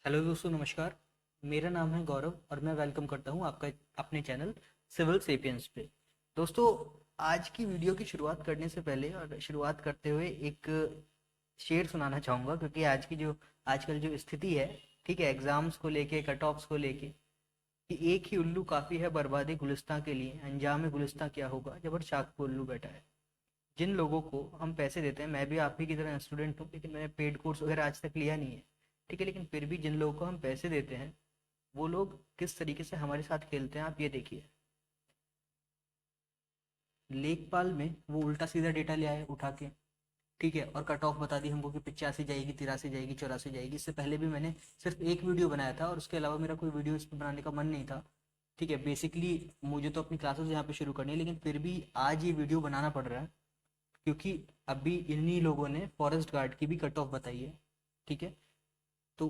Hello दोस्तों, नमस्कार। मेरा नाम है गौरव और मैं वेलकम करता हूं आपका अपने चैनल सिविल सेपियंस पे। दोस्तों, आज की वीडियो की शुरुआत करने से पहले और शुरुआत करते हुए एक शेर सुनाना चाहूँगा, क्योंकि आजकल जो स्थिति है, ठीक है, एग्ज़ाम्स को लेके, कट ऑफ्स को लेके, कि एक ही उल्लू काफ़ी है बर्बादी गुलिस्तां के लिए, अंजाम गुलिस्तां क्या होगा जब हर चाक पे उल्लू बैठा है। जिन लोगों को हम पैसे देते हैं, मैं भी आप ही की तरह स्टूडेंट हूँ, लेकिन मैंने पेड कोर्स वगैरह आज तक लिया नहीं है, ठीक है, लेकिन फिर भी जिन लोगों को हम पैसे देते हैं, वो लोग किस तरीके से हमारे साथ खेलते हैं आप ये देखिए। लेखपाल में वो उल्टा सीधा डेटा ले आए उठा के, ठीक है, और कट ऑफ बता दी हमको कि 85 जाएगी, 83 जाएगी, 84 जाएगी। इससे पहले भी मैंने सिर्फ एक वीडियो बनाया था और उसके अलावा मेरा कोई वीडियो इस पर बनाने का मन नहीं था, ठीक है। बेसिकली मुझे तो अपनी क्लासेस यहाँ पे शुरू करनी है, लेकिन फिर भी आज ये वीडियो बनाना पड़ रहा है, क्योंकि अभी इन्हीं लोगों ने फॉरेस्ट गार्ड की भी कट ऑफ बताई है, ठीक है। तो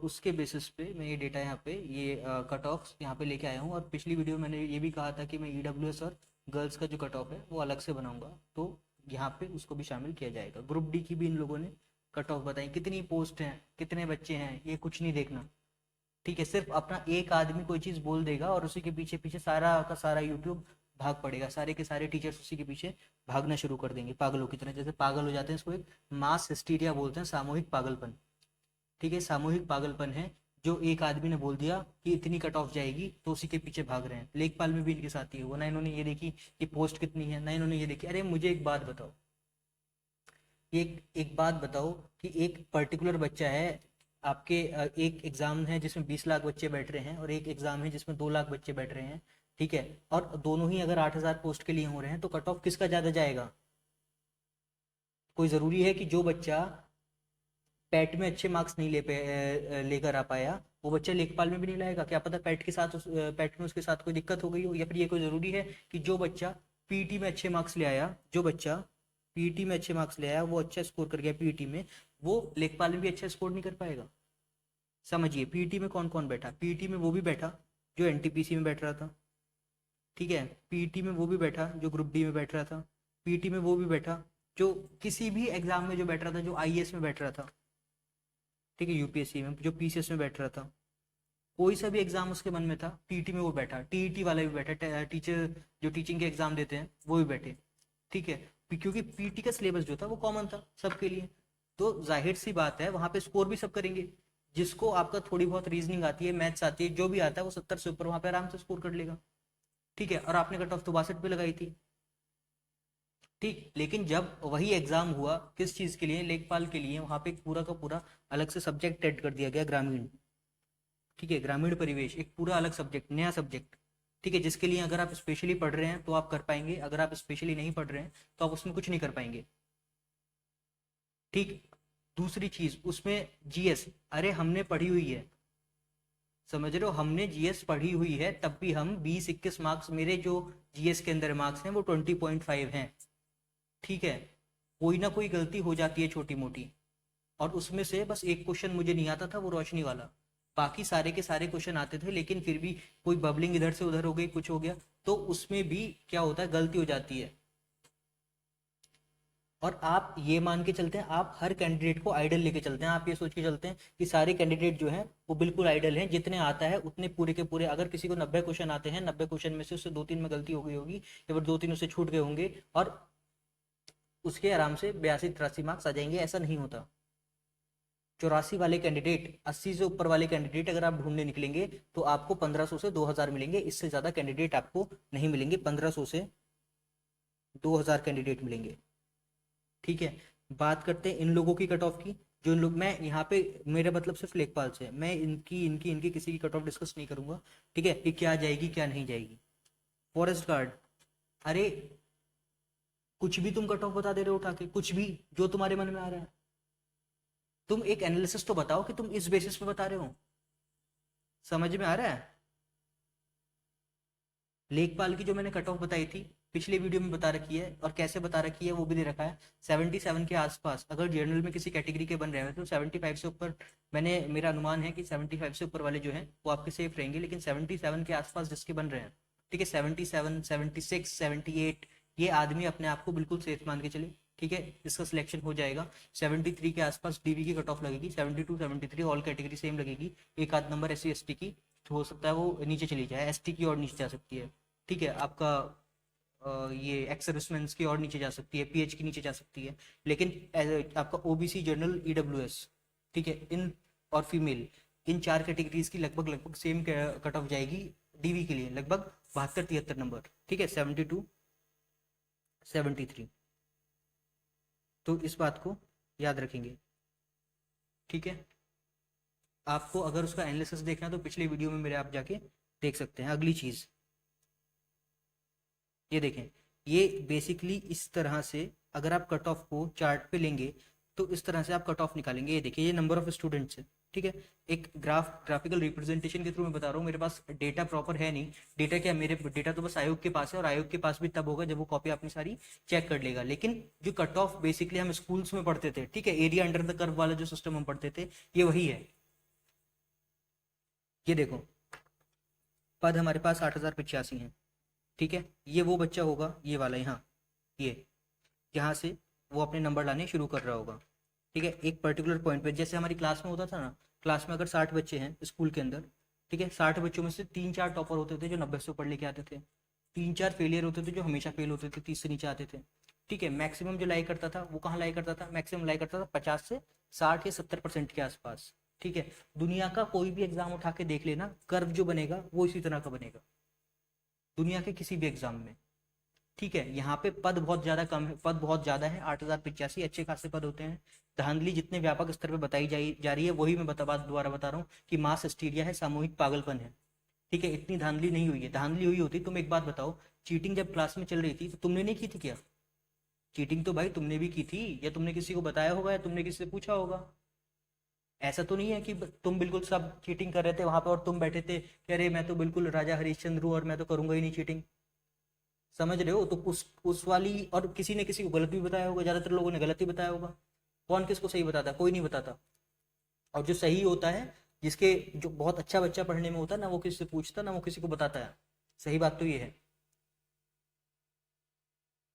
उसके बेसिस पे मैं ये डेटा यहाँ पे, ये कट ऑफ यहाँ पे लेके आया हूँ। और पिछली वीडियो में मैंने ये भी कहा था कि मैं ईडब्ल्यूएस और गर्ल्स का जो कट ऑफ है वो अलग से बनाऊंगा, तो यहाँ पे उसको भी शामिल किया जाएगा। ग्रुप डी की भी इन लोगों ने कट ऑफ बताई, कितनी पोस्ट हैं, कितने बच्चे हैं, ये कुछ नहीं देखना, ठीक है। सिर्फ अपना एक आदमी कोई चीज़ बोल देगा और उसी के पीछे पीछे सारा का सारा यूट्यूब भाग पड़ेगा, सारे के सारे टीचर्स उसी के पीछे भागना शुरू कर देंगे पागलों की तरह। जैसे पागल हो जाते हैं, इसको एक मास हिस्टीरिया बोलते हैं, सामूहिक पागलपन, ठीक है, सामूहिक पागलपन है। जो एक आदमी ने बोल दिया कि इतनी कट ऑफ जाएगी तो उसी के पीछे भाग रहे हैं। लेखपाल में भी इनके साथ ही हुआ ना, इन्होंने ये देखी कि पोस्ट कितनी है, ना इन्होंने ये देखी। अरे मुझे एक बात बताओ, एक एक बात बताओ कि एक पर्टिकुलर बच्चा है आपके, एक एग्जाम है जिसमें 20 लाख बच्चे बैठ रहे हैं और एक एग्जाम है जिसमें 2 लाख बच्चे बैठ रहे हैं, ठीक है, और दोनों ही अगर 8,000 पोस्ट के लिए हो रहे हैं, तो कट ऑफ किसका ज़्यादा जाएगा? कोई ज़रूरी है कि जो बच्चा पैट में अच्छे मार्क्स नहीं लेकर आ पाया, वो बच्चा लेखपाल में भी नहीं लाएगा? क्या पता पैट के साथ पैट में उसके साथ कोई दिक्कत हो गई हो, या फिर ये कोई ज़रूरी है कि जो बच्चा पीटी में अच्छे मार्क्स ले आया, जो बच्चा पीटी में अच्छे मार्क्स ले आया, वो अच्छा स्कोर कर गया पीटी में, वो लेखपाल में भी अच्छा स्कोर नहीं कर पाएगा? समझिए, पीटी में कौन कौन बैठा? पीटी में वो भी बैठा जो एनटीपीसी में बैठ रहा था, ठीक है, पीटी में वो भी बैठा जो ग्रुप डी में बैठ रहा था, पीटी में वो भी बैठा जो किसी भी एग्जाम में जो बैठ रहा था, जो आईएएस में बैठ रहा था, ठीक है, यूपीएससी में जो पीसीएस में बैठ रहा था, कोई सा भी एग्जाम उसके मन में था, टीटी में वो बैठा, टीईटी वाला भी बैठा, टीचर जो टीचिंग के एग्जाम देते हैं वो भी बैठे, ठीक है, क्योंकि पीटी का सिलेबस जो था वो कॉमन था सबके लिए। तो जाहिर सी बात है वहां पे स्कोर भी सब करेंगे। जिसको आपका थोड़ी बहुत रीजनिंग आती है, मैथ्स आती है, जो भी आता है, वो 70 से ऊपर वहां पे आराम से स्कोर कर लेगा, ठीक है। और आपने कट ऑफ तो 62 पे लगाई थी, ठीक। लेकिन जब वही एग्जाम हुआ किस चीज के लिए? लेखपाल के लिए, वहां पे एक पूरा का पूरा अलग से सब्जेक्ट ऐड कर दिया गया, ग्रामीण, ठीक है, ग्रामीण परिवेश, एक पूरा अलग सब्जेक्ट, नया सब्जेक्ट, ठीक है, जिसके लिए अगर आप स्पेशली पढ़ रहे हैं तो आप कर पाएंगे, अगर आप स्पेशली नहीं पढ़ रहे हैं तो आप उसमें कुछ नहीं कर पाएंगे, ठीक। दूसरी चीज उसमें जीएस, अरे हमने पढ़ी हुई है, समझ रहे हो, हमने जीएस पढ़ी हुई है, तब भी हम 20-21 मार्क्स, मेरे जो जीएस के अंदर मार्क्स हैं वो 20.5 हैं, ठीक है। कोई ना कोई गलती हो जाती है छोटी मोटी, और उसमें से बस एक क्वेश्चन मुझे नहीं आता था, वो रोशनी वाला, बाकी सारे के सारे क्वेश्चन आते थे, लेकिन फिर भी कोई बबलिंग इधर से उधर हो गई, कुछ हो गया, तो उसमें भी क्या होता है, गलती हो जाती है। और आप ये मान के चलते हैं, आप हर कैंडिडेट को आइडल लेके चलते हैं, आप ये सोच के चलते हैं कि सारे कैंडिडेट जो हैं वो बिल्कुल आइडल हैं, जितने आता है उतने पूरे के पूरे, अगर किसी को 90 क्वेश्चन आते हैं, 90 क्वेश्चन में से उससे 2-3 में गलती हो गई होगी, या फिर 2-3 उससे छूट गए होंगे, और उसके आराम से 82-83 मार्क्स आ जाएंगे। ऐसा नहीं होता। 84 वाले कैंडिडेट, 80 से ऊपर वाले कैंडिडेट अगर आप ढूंढने निकलेंगे तो आपको 1500 से 2000 मिलेंगे, इससे ज्यादा कैंडिडेट आपको नहीं मिलेंगे, 1500 से 2000 कैंडिडेट मिलेंगे, ठीक है। बात करते हैं इन लोगों की कट ऑफ की, जो इन लोग, मैं यहाँ पे, मेरा मतलब सिर्फ लेखपाल से है, मैं इनकी इनकी इनकी किसी की कट ऑफ डिस्कस नहीं करूंगा, ठीक है, कि क्या जाएगी क्या नहीं जाएगी। फॉरेस्ट गार्ड, अरे कुछ भी तुम कट ऑफ बता दे रहे हो उठा के, कुछ भी जो तुम्हारे मन में आ रहा है। तुम एक एनालिसिस तो बताओ कि तुम इस बेसिस पे बता रहे हो, समझ में आ रहा है? लेखपाल की जो मैंने कट ऑफ बताई थी पिछले वीडियो में बता रखी है, और कैसे बता रखी है वो भी दे रखा है, 77 के आसपास अगर जनरल में किसी कैटेगरी के बन रहे हैं तो 75 से ऊपर, मैंने, मेरा अनुमान है कि 75 से ऊपर वाले जो हैं वो आपके सेफ रहेंगे, लेकिन 77 के आसपास जिसके बन रहे हैं, ठीक है, 77, 76, 78, ये आदमी अपने आप को बिल्कुल सेफ मान के चले, ठीक है, इसका सिलेक्शन हो जाएगा। 73 के आसपास डीवी की कट ऑफ लगेगी, 72 73 ऑल कैटेगरी सेम लगेगी। एक आध नंबर SC ST की तो हो सकता है वो नीचे चली जाए, ST की और नीचे जा सकती है। ठीक है, आपका ये एक्स सर्विसमैन की और नीचे जा सकती है, PH की नीचे जा सकती है। लेकिन आपका OBC जनरल EWS, ठीक है, इन और फीमेल, इन 4 कैटेगरीज की लगभग लगभग सेम कट ऑफ जाएगी डीवी के लिए, लगभग 72 73 नंबर। ठीक है, 72 73। तो इस बात को याद रखेंगे। ठीक है, आपको अगर उसका एनालिसिस देखना है तो पिछले वीडियो में मेरे आप जाके देख सकते हैं। अगली चीज ये देखें, ये बेसिकली इस तरह से अगर आप कट ऑफ को चार्ट पे लेंगे तो इस तरह से आप कट ऑफ निकालेंगे। ये देखिए, ये नंबर ऑफ स्टूडेंट्स है। ठीक है, एक ग्राफिकल रिप्रेजेंटेशन के थ्रू मैं बता रहा हूँ, मेरे पास डेटा प्रॉपर है नहीं। डेटा क्या, मेरे डेटा तो बस आयोग के पास है, और आयोग के पास भी तब होगा जब वो कॉपी अपनी सारी चेक कर लेगा। लेकिन जो कट ऑफ बेसिकली हम स्कूल्स में पढ़ते थे, ठीक है, एरिया अंडर द कर्व वाला जो सिस्टम हम पढ़ते थे, ये वही है। ये देखो, पद हमारे पास 8085 है। ठीक है, ये वो बच्चा होगा, ये वाला यहाँ, ये यहाँ से वो अपने नंबर लाने शुरू कर रहा होगा। ठीक है, एक पर्टिकुलर पॉइंट पे, जैसे हमारी क्लास में होता था ना, क्लास में अगर 60 बच्चे हैं स्कूल के अंदर, ठीक है, 60 बच्चों में से 3 4 टॉपर होते थे जो 90 से ऊपर लेके आते थे, 3 4 फेलियर होते थे जो हमेशा फेल होते थे, 30 से नीचे आते थे। ठीक है, मैक्सिमम जो लाई करता था वो कहाँ लाई करता था, मैक्सिमम लाई करता था 50 से 60 या 70% के आसपास। ठीक है, दुनिया का कोई भी एग्जाम उठा के देख लेना, कर्व जो बनेगा वो इसी तरह का बनेगा, दुनिया के किसी भी एग्जाम में। ठीक है, यहाँ पे पद बहुत ज्यादा कम है, पद बहुत ज्यादा है, 8085 अच्छे खासे पद होते हैं। धांधली जितने व्यापक स्तर पे बताई जा रही है वही मैं बात दोबारा बता रहा हूँ कि मास हिस्टीरिया है, सामूहिक पागलपन है। ठीक है, इतनी धांधली नहीं हुई है। धांधली हुई होती, तुम एक बात बताओ, चीटिंग जब क्लास में चल रही थी तो तुमने नहीं की थी क्या? चीटिंग तो भाई तुमने भी की थी, या तुमने किसी को बताया होगा, या तुमने किसी से पूछा होगा। ऐसा तो नहीं है कि तुम बिल्कुल सब चीटिंग कर रहे थे वहां पे और तुम बैठे थे कि अरे मैं तो बिल्कुल राजा हरिश्चंद्र हूँ और मैं तो करूंगा ही नहीं चीटिंग। समझ रहे हो? तो उस वाली, और किसी ने किसी को गलत भी बताया होगा, ज्यादातर लोगों ने गलत ही बताया होगा। कौन किसको सही बताता? कोई नहीं बताता। और जो सही होता है, जिसके जो बहुत अच्छा बच्चा पढ़ने में होता है ना, वो किसी से पूछता ना, वो किसी को बताता है। सही बात तो ये है।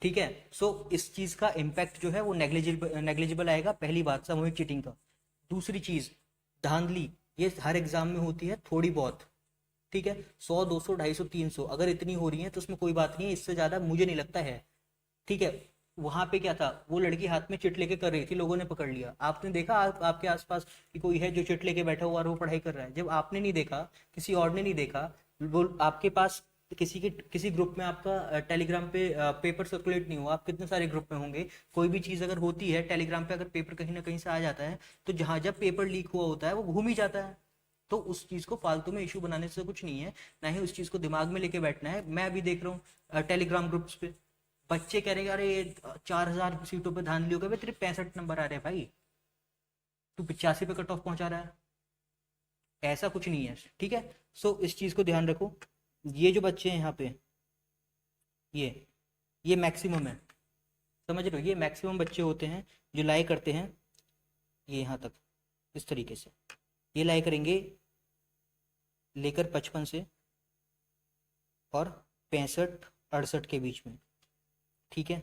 ठीक है, सो इस चीज का इम्पैक्ट जो है वो नेग्लिजिबल आएगा, पहली बात सामूहिक चीटिंग का। दूसरी चीज, धांधली, ये हर एग्जाम में होती है थोड़ी बहुत। ठीक है, 100 200 250 300 अगर इतनी हो रही है तो उसमें कोई बात नहीं है, इससे ज्यादा मुझे नहीं लगता है। ठीक है, वहां पे क्या था, वो लड़की हाथ में चिट लेके कर रही थी, लोगों ने पकड़ लिया। आपने देखा आपके आसपास कि कोई है जो चिट लेके बैठा हुआ और वो पढ़ाई कर रहा है? जब आपने नहीं देखा, किसी और ने नहीं देखा, वो आपके पास किसी ग्रुप में आपका टेलीग्राम पे पेपर सर्कुलेट नहीं हुआ, आप कितने सारे ग्रुप में होंगे, कोई भी चीज अगर होती है टेलीग्राम पे, अगर पेपर कहीं ना कहीं से आ जाता है तो जहां जब पेपर लीक हुआ होता है वो घूम ही जाता है। तो उस चीज को फालतू में इशू बनाने से कुछ नहीं है, ना ही उस चीज को दिमाग में लेके बैठना है। मैं अभी देख रहा हूँ टेलीग्राम ग्रुप्स पे बच्चे कह रहे हैं अरे 4000 सीटों पे धांधली हो गए, तेरे 65 नंबर आ रहे हैं भाई, तू 85 पे कट ऑफ पहुंचा रहा है। ऐसा कुछ नहीं है। ठीक है, सो इस चीज को ध्यान रखो। ये जो बच्चे हैं यहाँ पे, ये ये मैक्सिमम है, समझ रहे हो? ये मैक्सिमम बच्चे होते हैं जो लाई करते हैं, ये यहाँ तक इस तरीके से ये लाई करेंगे, लेकर 55 से और 65 68 के बीच में। ठीक है,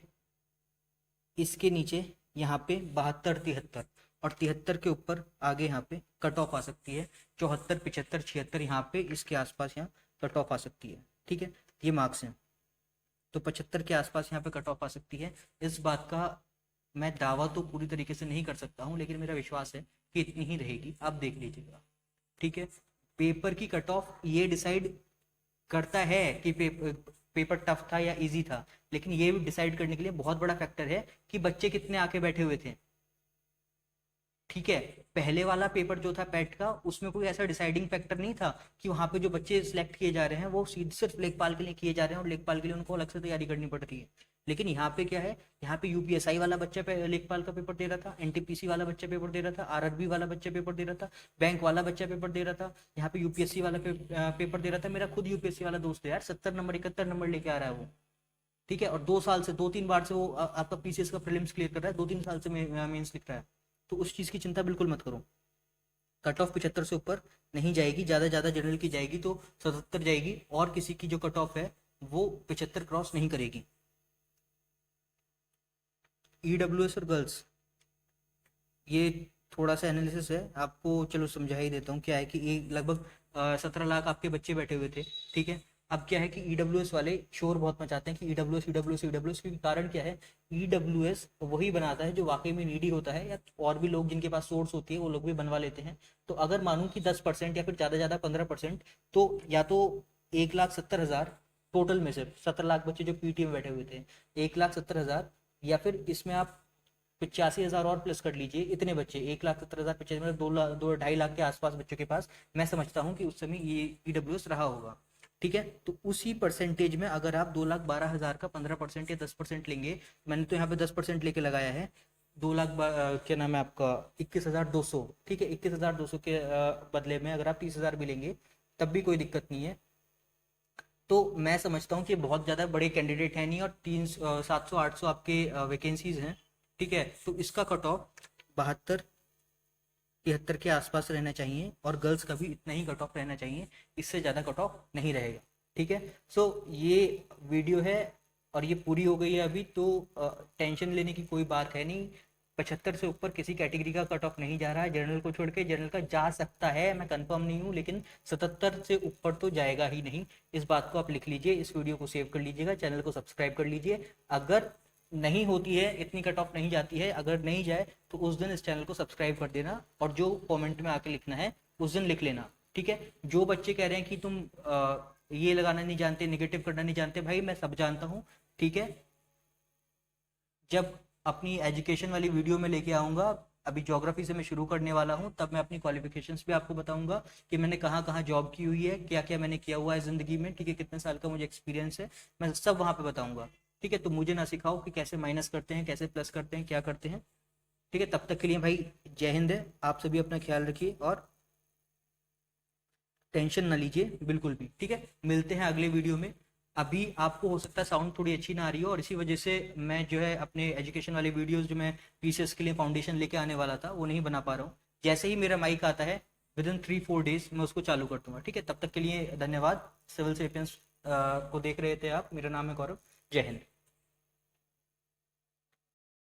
इसके नीचे यहाँ पे 72 73, और 73 के ऊपर आगे यहाँ पे कट ऑफ आ सकती है 74 75 76, यहाँ पे इसके आसपास यहाँ कट ऑफ आ सकती है। ठीक है, ये मार्क्स हैं, तो 75 के आसपास यहाँ पे कट ऑफ आ सकती है। इस बात का मैं दावा तो पूरी तरीके से नहीं कर सकता हूँ, लेकिन मेरा विश्वास है कि इतनी ही रहेगी, आप देख लीजिएगा। ठीक है, पेपर की कट ऑफ ये डिसाइड करता है कि पेपर टफ था या इजी था, लेकिन ये भी डिसाइड करने के लिए बहुत बड़ा फैक्टर है कि बच्चे कितने आके बैठे हुए थे। ठीक है, पहले वाला पेपर जो था पैट का, उसमें कोई ऐसा डिसाइडिंग फैक्टर नहीं था कि वहां पे जो बच्चे सिलेक्ट किए जा रहे हैं वो सीधे सिर्फ लेखपाल के लिए किए जा रहे हैं और लेखपाल के लिए उनको अलग से तैयारी करनी पड़ रही है। लेकिन यहाँ पे क्या है, यहाँ पे यूपीएसआई वाला बच्चा लेखपाल का पेपर दे रहा था, एनटीपीसी वाला बच्चा पेपर दे रहा था, आरआरबी वाला बच्चा पेपर दे रहा था, बैंक वाला बच्चा पेपर दे रहा था, यहाँ पे यूपीएससी वाला पेपर दे रहा था। मेरा खुद यूपीएससी वाला दोस्त है यार, 70 नंबर 71 नंबर लेके आ रहा है वो। ठीक है, और 2 साल से 2 3 बार से वो आपका पीसीएस का प्रीलिम्स क्लियर कर रहा है, 2 3 साल से मेंस लिख रहा है। तो उस चीज की चिंता बिल्कुल मत करो। कट ऑफ 75 से ऊपर नहीं जाएगी, ज्यादा जनरल की जाएगी तो 77 जाएगी, और किसी की जो कट ऑफ है वो 75 क्रॉस नहीं करेगी। EWS और गर्ल्स, ये थोड़ा सा एनालिसिस है आपको, चलो समझा ही देता हूँ। क्या है कि एक लगभग 17 लाख आपके बच्चे बैठे हुए थे, ठीक है। अब क्या है कि EWS वाले शोर बहुत मचाते हैं कि EWS EWS EWS, क्योंकि कारण क्या है, EWS वही बनाता है जो वाकई में नीडी होता है, या और भी लोग जिनके पास सोर्स होती है वो लोग भी बनवा लेते हैं। तो अगर मानूं कि 10% या फिर ज़्यादा ज़्यादा 15%, तो या तो 1,70,000 टोटल में से 17 लाख बच्चे जो पीटी में बैठे हुए थे, 1,70,000, या फिर इसमें आप 85,000 और प्लस कर लीजिए, इतने बच्चे 1,70,000 85 मतलब 2 लाख 2 ढाई लाख के आसपास बच्चों के पास मैं समझता हूँ कि उस समय ये EWS रहा होगा, ठीक है। तो उसी परसेंटेज में अगर आप 2,12,000 का 15% या 10% लेंगे, मैंने तो यहाँ पे 10% लेके लगाया है, 2 लाख क्या नाम है आपका 21,200, ठीक है। 21,200 के बदले में अगर आप 30,000 भी लेंगे तब भी कोई दिक्कत नहीं है। तो मैं समझता हूँ कि बहुत ज़्यादा बड़े कैंडिडेट हैं नहीं, और 700 800 आपके वैकेंसीज हैं, ठीक है। तो इसका कट ऑफ 72 73 के आसपास रहना चाहिए, और गर्ल्स का भी इतना ही कट ऑफ रहना चाहिए, इससे ज़्यादा कट ऑफ नहीं रहेगा, ठीक है। सो ये वीडियो है और ये पूरी हो गई है अभी, तो टेंशन लेने की कोई बात है नहीं। 75 से ऊपर किसी कैटेगरी का कट ऑफ नहीं जा रहा है, जनरल को छोड़ के। जनरल का जा सकता है, मैं कंफर्म नहीं हूँ, लेकिन 77 से ऊपर तो जाएगा ही नहीं। इस बात को आप लिख लीजिए, इस वीडियो को सेव कर लीजिएगा, चैनल को सब्सक्राइब कर लीजिए। अगर नहीं होती है, इतनी कट ऑफ नहीं जाती है, अगर नहीं जाए तो उस दिन इस चैनल को सब्सक्राइब कर देना, और जो कमेंट में आके लिखना है उस दिन लिख लेना, ठीक है। जो बच्चे कह रहे हैं कि तुम ये लगाना नहीं जानते, निगेटिव करना नहीं जानते, भाई मैं सब जानता हूँ, ठीक है। जब अपनी एजुकेशन वाली वीडियो में लेके आऊँगा, अभी ज्योग्राफी से मैं शुरू करने वाला हूँ, तब मैं अपनी क्वालिफिकेशंस भी आपको बताऊंगा कि मैंने कहाँ कहाँ जॉब की हुई है, क्या क्या मैंने किया हुआ है ज़िंदगी में, ठीक है, कितने साल का मुझे एक्सपीरियंस है, मैं सब वहाँ पे बताऊंगा, ठीक है। तो मुझे ना सिखाओ कि कैसे माइनस करते हैं, कैसे प्लस करते हैं, क्या करते हैं, ठीक है। तब तक के लिए भाई जय हिंद है, आप सभी अपना ख्याल रखिए और टेंशन ना लीजिए बिल्कुल भी, ठीक है। मिलते हैं अगले वीडियो में। अभी आपको हो सकता है साउंड थोड़ी अच्छी ना आ रही हो, और इसी वजह से मैं जो है अपने एजुकेशन वाले वीडियोस जो मैं पीसीएस के लिए फाउंडेशन लेके आने वाला था वो नहीं बना पा रहा हूँ। जैसे ही मेरा माइक आता है विद इन 3-4 डेज मैं उसको चालू कर दूंगा, ठीक है। तब तक के लिए धन्यवाद। सिविल सेपियंस को देख रहे थे आप, मेरा नाम है गौरव। जय हिंद।